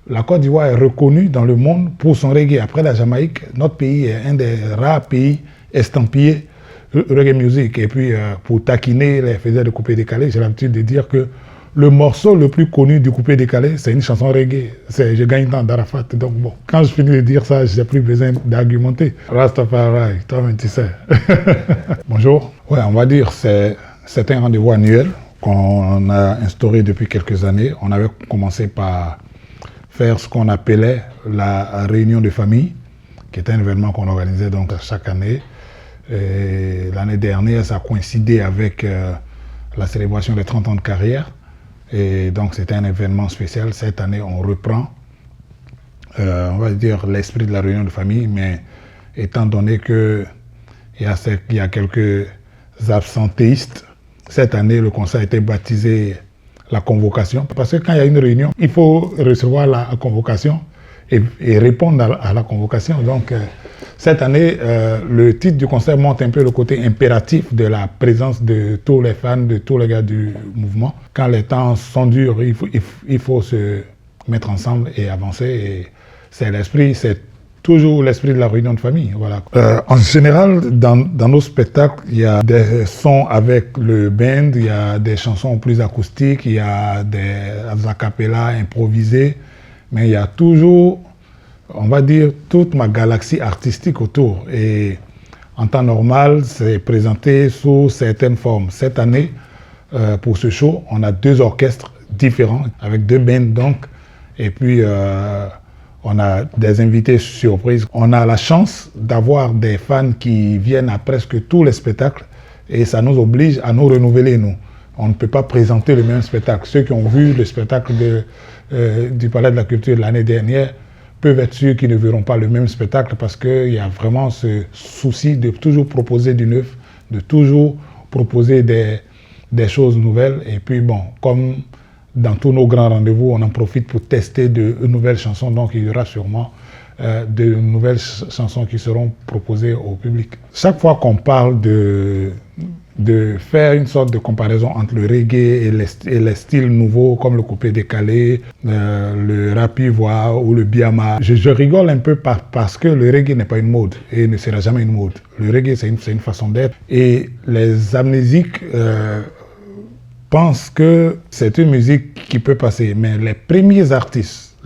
La Côte d'Ivoire est reconnue dans le monde pour son reggae. Après la Jamaïque, notre pays est un des rares pays estampillés reggae music. Et puis, pour taquiner les faiseurs de coupé décalé, j'ai l'habitude de dire que le morceau le plus connu du coupé décalé, c'est une chanson reggae. C'est Je gagne tant d'Arafat. Donc bon, quand je finis de dire ça, je n'ai plus besoin d'argumenter. Rastafari, toi-même tu sais. Bonjour. Ouais, on va dire c'est un rendez-vous annuel qu'on a instauré depuis quelques années. On avait commencé par faire ce qu'on appelait la réunion de famille, qui est un événement qu'on organisait donc chaque année. L'année dernière, ça a coïncidé avec la célébration des 30 ans de carrière. Et donc, c'était un événement spécial. Cette année, on reprend, on va dire, l'esprit de la réunion de famille, mais étant donné qu'il y a quelques absentéistes, cette année, le conseil a été baptisé la convocation. Parce que quand il y a une réunion, il faut recevoir la convocation et répondre à la convocation. Donc, cette année, le titre du concert montre un peu le côté impératif de la présence de tous les fans, de tous les gars du mouvement. Quand les temps sont durs, il faut se mettre ensemble et avancer. Et c'est l'esprit, c'est toujours l'esprit de la réunion de famille. Voilà. En général, dans nos spectacles, il y a des sons avec le band, il y a des chansons plus acoustiques, il y a des a cappella improvisés, mais il y a toujours, on va dire, toute ma galaxie artistique autour. Et en temps normal, c'est présenté sous certaines formes. Cette année, pour ce show, on a 2 orchestres différents, avec 2 bands donc, et puis on a des invités surprises. On a la chance d'avoir des fans qui viennent à presque tous les spectacles et ça nous oblige à nous renouveler, nous. On ne peut pas présenter le même spectacle. Ceux qui ont vu le spectacle du Palais de la Culture l'année dernière peuvent être sûrs qu'ils ne verront pas le même spectacle parce qu'il y a vraiment ce souci de toujours proposer du neuf, de toujours proposer des choses nouvelles. Et puis bon, comme dans tous nos grands rendez-vous, on en profite pour tester de nouvelles chansons. Donc il y aura sûrement de nouvelles chansons qui seront proposées au public. Chaque fois qu'on parle de faire une sorte de comparaison entre le reggae et les styles nouveaux comme le coupé décalé, le rap ivoire ou le biama, je rigole un peu parce que le reggae n'est pas une mode et ne sera jamais une mode. Le reggae, c'est une façon d'être. Et les amnésiques pense que c'est une musique qui peut passer, mais les premiers artistes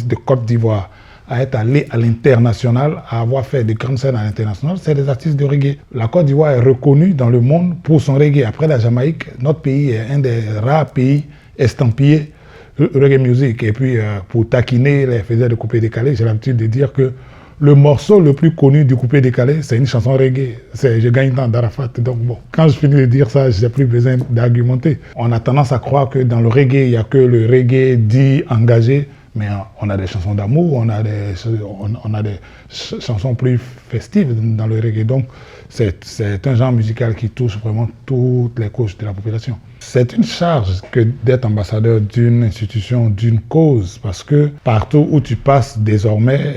de Côte d'Ivoire à être allés à l'international, à avoir fait des grandes scènes à l'international, c'est des artistes de reggae. La Côte d'Ivoire est reconnue dans le monde pour son reggae. Après la Jamaïque, notre pays est un des rares pays estampillés reggae music. Et puis, pour taquiner les faiseurs de coupé décalé, j'ai l'habitude de dire que le morceau le plus connu du coupé décalé, c'est une chanson reggae. C'est Je gagne tant d'Arafat. Donc bon, quand je finis de dire ça, je n'ai plus besoin d'argumenter. On a tendance à croire que dans le reggae, il n'y a que le reggae dit engagé, mais on a des chansons d'amour, on a des chansons plus festives dans le reggae. Donc c'est un genre musical qui touche vraiment toutes les couches de la population. C'est une charge que d'être ambassadeur d'une institution, d'une cause, parce que partout où tu passes désormais,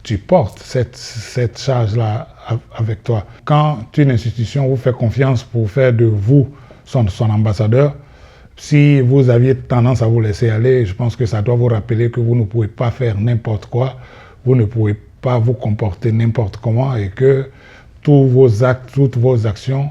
tu portes cette charge-là avec toi. Quand une institution vous fait confiance pour faire de vous son ambassadeur, si vous aviez tendance à vous laisser aller, je pense que ça doit vous rappeler que vous ne pouvez pas faire n'importe quoi, vous ne pouvez pas vous comporter n'importe comment et que tous vos actes, toutes vos actions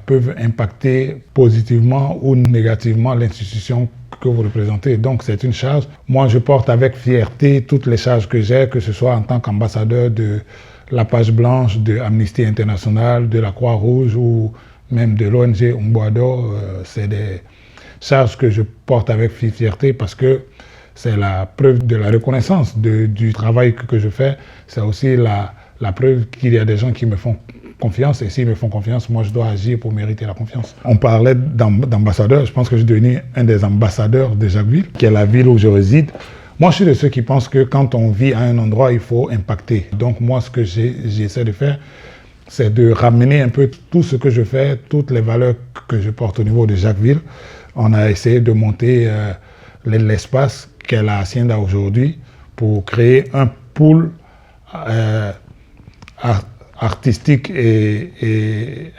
peuvent impacter positivement ou négativement l'institution que vous représentez. Donc c'est une charge. Moi je porte avec fierté toutes les charges que j'ai, que ce soit en tant qu'ambassadeur de la Page Blanche, de Amnesty International, de la Croix-Rouge ou même de l'ONG Umboado. C'est des charges que je porte avec fierté parce que c'est la preuve de la reconnaissance du travail que je fais. C'est aussi la preuve qu'il y a des gens qui me font confiance et s'ils me font confiance, moi je dois agir pour mériter la confiance. On parlait d'ambassadeur, je pense que je suis devenu un des ambassadeurs de Jacquesville, qui est la ville où je réside. Moi je suis de ceux qui pensent que quand on vit à un endroit, il faut impacter. Donc moi ce que j'essaie de faire, c'est de ramener un peu tout ce que je fais, toutes les valeurs que je porte au niveau de Jacquesville. On a essayé de monter l'espace qu'est la Hacienda aujourd'hui pour créer un pool artistique et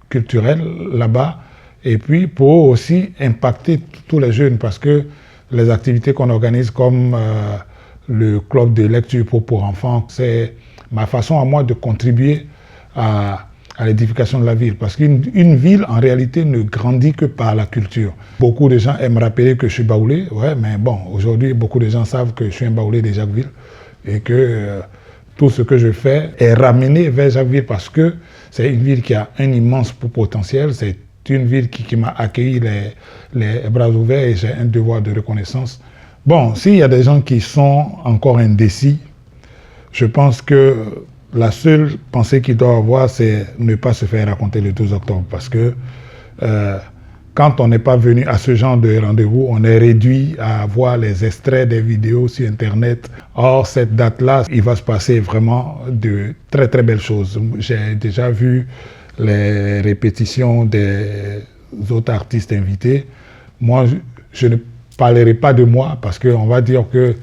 culturel là-bas, et puis pour aussi impacter tous les jeunes, parce que les activités qu'on organise comme le club de lecture pour enfants, c'est ma façon à moi de contribuer à l'édification de la ville. Parce qu'une ville, en réalité, ne grandit que par la culture. Beaucoup de gens aiment rappeler que je suis baoulé, ouais, mais bon, aujourd'hui, beaucoup de gens savent que je suis un baoulé de Jacquesville et que tout ce que je fais est ramené vers Jacquesville parce que c'est une ville qui a un immense potentiel, c'est une ville qui m'a accueilli les bras ouverts et j'ai un devoir de reconnaissance. Bon, s'il y a des gens qui sont encore indécis, je pense que la seule pensée qu'ils doivent avoir, c'est ne pas se faire raconter le 12 octobre. Parce que quand on n'est pas venu à ce genre de rendez-vous, on est réduit à voir les extraits des vidéos sur Internet. Or, cette date-là, il va se passer vraiment de très très belles choses. J'ai déjà vu les répétitions des autres artistes invités. Moi, je ne parlerai pas de moi parce qu'on va dire que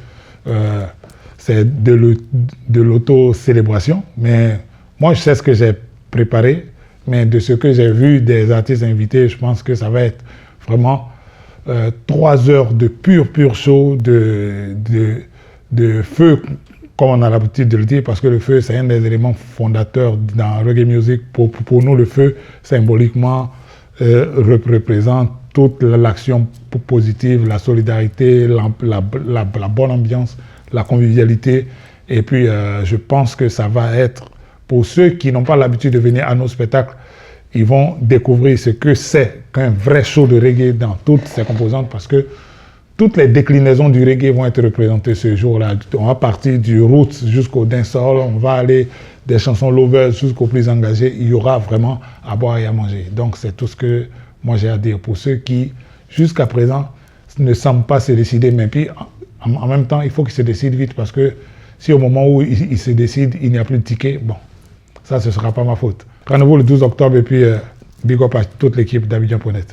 c'est de l'auto-célébration. Mais moi, je sais ce que j'ai préparé. Mais de ce que j'ai vu des artistes invités, je pense que ça va être vraiment 3 heures de pur show, de feu, comme on a l'habitude de le dire, parce que le feu, c'est un des éléments fondateurs dans reggae music. Pour nous, le feu, symboliquement, représente toute l'action positive, la solidarité, la bonne ambiance, la convivialité. Et puis, je pense que ça va être, pour ceux qui n'ont pas l'habitude de venir à nos spectacles, ils vont découvrir ce que c'est qu'un vrai show de reggae dans toutes ses composantes, parce que toutes les déclinaisons du reggae vont être représentées ce jour-là. On va partir du roots jusqu'au dancehall, on va aller des chansons lovers jusqu'aux plus engagés. Il y aura vraiment à boire et à manger. Donc c'est tout ce que moi j'ai à dire pour ceux qui, jusqu'à présent, ne semblent pas se décider. Mais puis, en même temps, il faut qu'ils se décident vite, parce que si au moment où ils se décident, il n'y a plus de tickets, bon, ça, ce ne sera pas ma faute. Rendez-vous le 12 octobre et puis big up à toute l'équipe d'Abidjan.net.